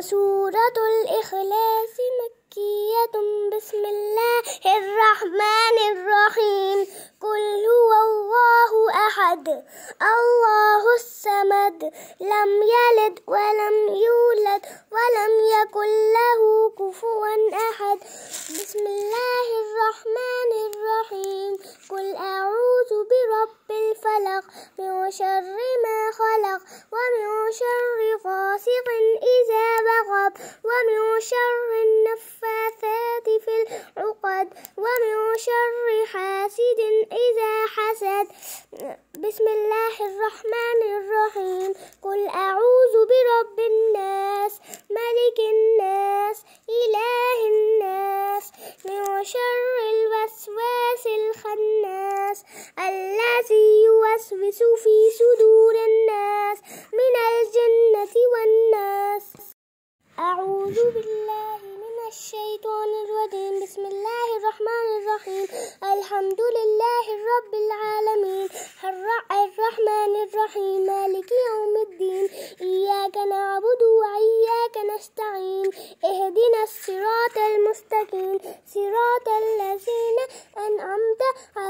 سورة الإخلاص مكية. بسم الله الرحمن الرحيم. قل هو الله أحد الله الصمد لم يلد ولم يولد ولم يكن له كفوا أحد. بسم الله الرحمن الرحيم. قل أعوذ برب الفلق من شر ما خلق ومن شر غاسق إذا وقب ومن شر النفاثات في العقد ومن شر حاسد إذا حسد. بسم الله الرحمن الرحيم. قل أعوذ برب الناس ملك الناس إله الناس من شر الوسواس الخناس الذي يوسوس في صدور الناس من الجنة والناس. أعوذ بالله من الشيطان الرجيم. بسم الله الرحمن الرحيم. الحمد لله رب العالمين الرحمن الرحيم مالك يوم الدين. إياك نعبد وإياك نستعين. اهدنا الصراط المستقيم صراط الذين أنعمت عليهم